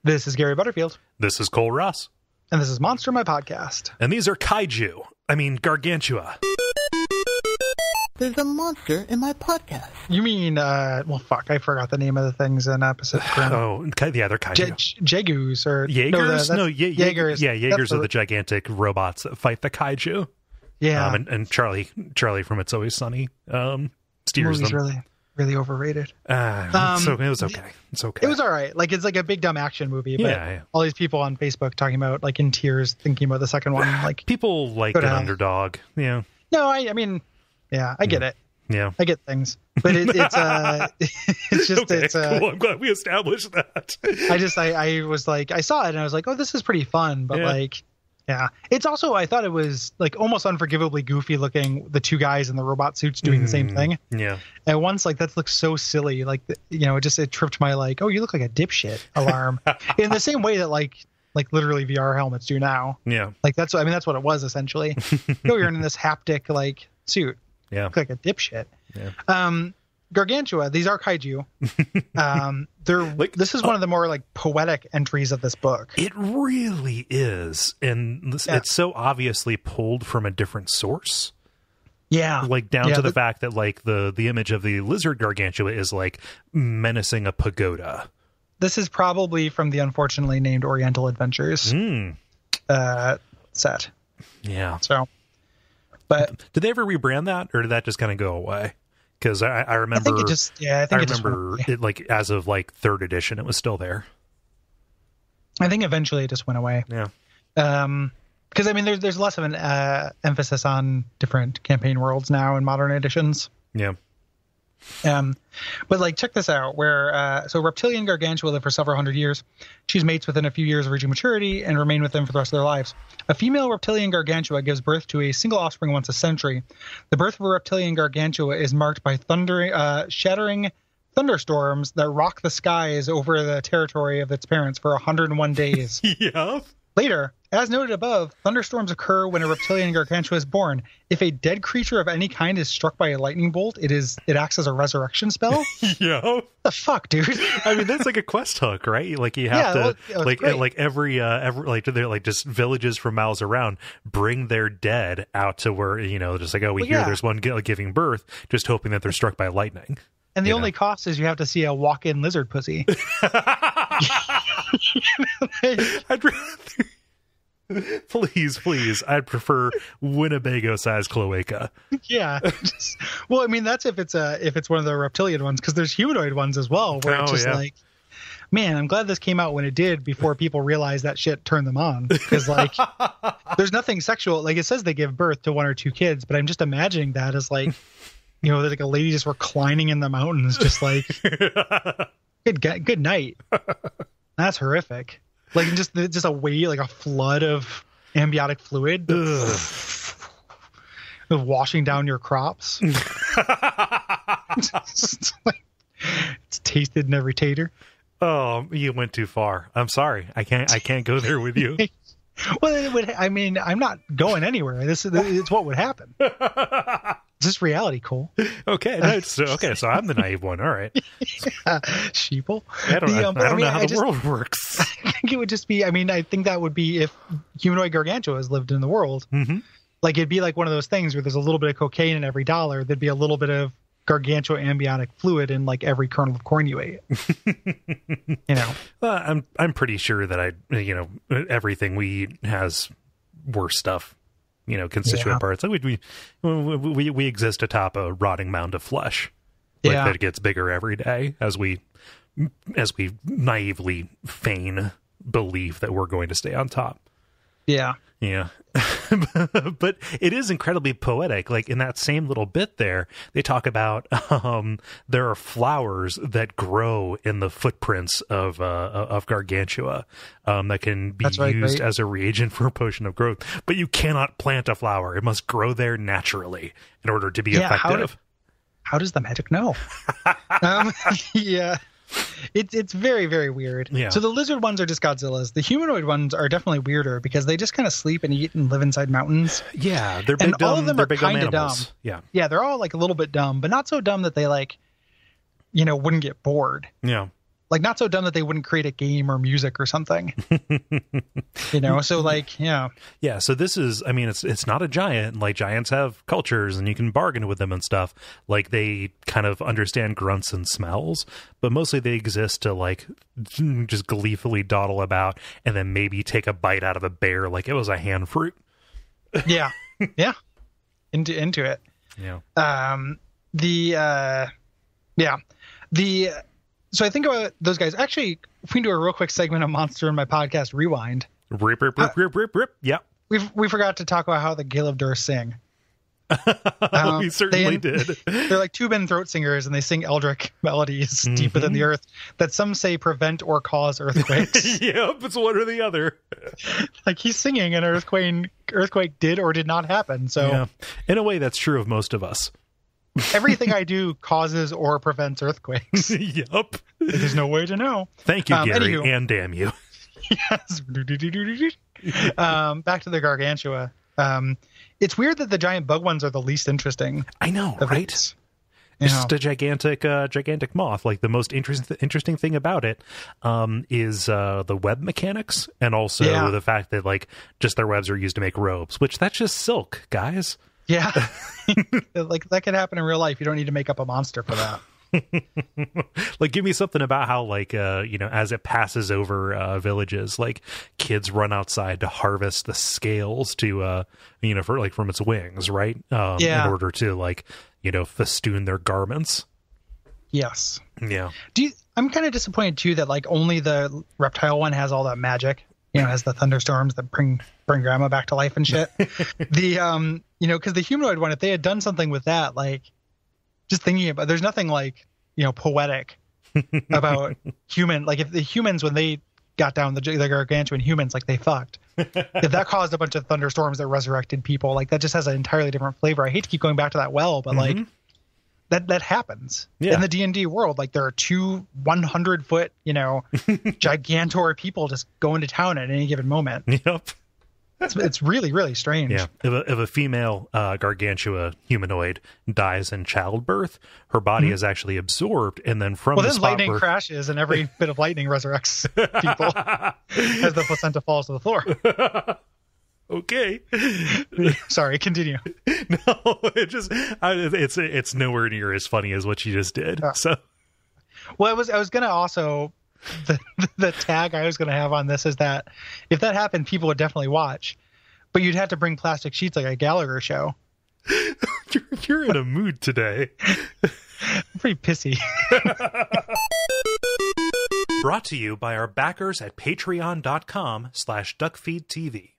This is Gary Butterfield. This is Cole Ross. And this is Monster, my podcast. And these are kaiju. I mean, Gargantua. There's a monster in my podcast. You mean, well, fuck, I forgot the name of the things in Pacific Rim. Oh, yeah, they're kaiju. Jagus or... Jaegers? Jaegers. Yeah, Jaegers are the gigantic robots that fight the kaiju. Yeah. And Charlie from It's Always Sunny steers them. Really overrated. So it was okay. It's okay. It was all right. Like, it's like a big dumb action movie, but all these people on Facebook talking about, like, in tears, thinking about the second one. Like, people like an underdog. Yeah. No, I mean, yeah, I get it. Yeah. I get things. But it's just, okay, it's cool. I'm glad we established that. I was like, I saw it and I was like, oh, this is pretty fun. But like, yeah, it's also, I thought it was like almost unforgivably goofy looking, the two guys in the robot suits doing the same thing. Yeah. And once, like, that looks so silly. Like, it tripped my, like, oh, you look like a dipshit alarm in the same way that like literally VR helmets do now. Yeah. Like, that's what it was essentially. You're in this haptic, like, suit. Yeah. Look like a dipshit. Yeah. Gargantua, these are kaiju. They're like, this is one of the more like poetic entries of this book. It really is, and it's so obviously pulled from a different source. Yeah, like down to the fact that like the image of the lizard Gargantua is like menacing a pagoda. This is probably from the unfortunately named Oriental Adventures set. Yeah. So, but did they ever rebrand that, or did that just kind of go away? Because I remember, I remember it like as of like 3rd edition, it was still there. I think eventually it just went away. Yeah. Because I mean, there's less of an emphasis on different campaign worlds now in modern editions. Yeah. But like, check this out, where so reptilian Gargantua live for several hundred years. Choose mates within a few years of reaching maturity and remain with them for the rest of their lives. A female reptilian Gargantua gives birth to a single offspring once a century. The birth of a reptilian Gargantua is marked by shattering thunderstorms that rock the skies over the territory of its parents for 101 days. Yeah. Later, as noted above, thunderstorms occur when a reptilian Gargantua is born. If a dead creature of any kind is struck by a lightning bolt, it acts as a resurrection spell. Yeah. What the fuck, dude? I mean, that's like a quest hook, right? Like you have every like they're like just villages from miles around bring their dead out to where just like there's one giving birth, just hoping that they're struck by lightning. And the only cost is you have to see a walk-in lizard pussy. I'd rather, please. I'd prefer Winnebago-sized cloaca. Yeah. Well, I mean, that's if it's one of the reptilian ones, because there's humanoid ones as well, where it's just like, man, I'm glad this came out when it did before people realized that shit turned them on. Because like, there's nothing sexual. Like, it says they give birth to 1 or 2 kids, but I'm just imagining that as like, there's like a lady just reclining in the mountains, just like, good night. That's horrific. Like just a wave, like a flood of amniotic fluid of washing down your crops. It's tasted in every tater. Oh, you went too far. I'm sorry. I can't go there with you. Well, it would. I mean, I'm not going anywhere. It's what would happen. Is this reality, Cole? Okay, so I'm the naive one. All right. Sheeple. I don't know how the world works. I think it would just be, I think that would be if humanoid Gargantuas lived in the world. Mm-hmm. Like, it'd be like one of those things where there's a little bit of cocaine in every dollar. There'd be a little bit of Gargantua amniotic fluid in like every kernel of corn you ate. I'm pretty sure that everything we eat has worse stuff. Constituent parts. Like we exist atop a rotting mound of flesh. Like that gets bigger every day as we naively feign belief that we're going to stay on top. Yeah. Yeah. But it is incredibly poetic. Like in that same little bit there, they talk about there are flowers that grow in the footprints of Gargantua that can be used as a reagent for a potion of growth. But you cannot plant a flower. It must grow there naturally in order to be effective. How does the magic know? Yeah. It's very, very weird. Yeah. So the lizard ones are just Godzillas. The humanoid ones are definitely weirder because they just kind of sleep and eat and live inside mountains. Yeah, they're big, all of them are kind of dumb. Yeah, they're all like a little bit dumb, but not so dumb that they wouldn't get bored. Yeah. like not so dumb that they wouldn't create a game or music or something. So like, yeah. Yeah, so this is, I mean, it's not a giant. Like, giants have cultures, and you can bargain with them and stuff. Like, they kind of understand grunts and smells, but mostly they exist to, like, just gleefully dawdle about and then maybe take a bite out of a bear like it was a hand fruit. Yeah. Yeah. Into it. Yeah. So I think about those guys. Actually, if we can do a real quick segment of Monster in my podcast, Rewind. Rip. Yep. We forgot to talk about how the Gilifdor sing. We certainly did. They're like tube and throat singers, and they sing eldritch melodies deep within the earth that some say prevent or cause earthquakes. Yep, it's one or the other. Like he's singing, an earthquake did or did not happen. So yeah. In a way, that's true of most of us. Everything I do causes or prevents earthquakes. Yep. There's no way to know. Thank you, Gary, and damn you. Yes. Back to the Gargantua. It's weird that the giant bug ones are the least interesting. I know, right? It's just a gigantic moth. Like the most interesting thing about it is the web mechanics, and also the fact that like just their webs are used to make robes, which that's just silk, guys. Yeah. Like that could happen in real life. You don't need to make up a monster for that. Like give me something about how like as it passes over villages, like kids run outside to harvest the scales to for like from its wings, right? In order to like festoon their garments. Yes. Yeah. I'm kind of disappointed too that like only the reptile one has all that magic. Has the thunderstorms that bring grandma back to life and shit. Because the humanoid one, if they had done something with that, like just thinking about, there's nothing like, poetic about human, like if the humans, when they got down the gargantuan humans, like they fucked, if that caused a bunch of thunderstorms that resurrected people, like that just has an entirely different flavor. I hate to keep going back to that well, but like that happens in the D&D world. Like there are 2 100-foot, gigantor people just going to town at any given moment. Yep. It's really, really strange. Yeah. If a female Gargantua humanoid dies in childbirth, her body is actually absorbed, and then from then lightning crashes, and every bit of lightning resurrects people as the placenta falls to the floor. Okay. Sorry, continue. No, it's nowhere near as funny as what you just did. So, well, I was gonna also the tag I was gonna have on this is that if that happened, people would definitely watch, but you'd have to bring plastic sheets like a Gallagher show. You're in a mood today. I'm pretty pissy. Brought to you by our backers at patreon.com/duckfeed.tv.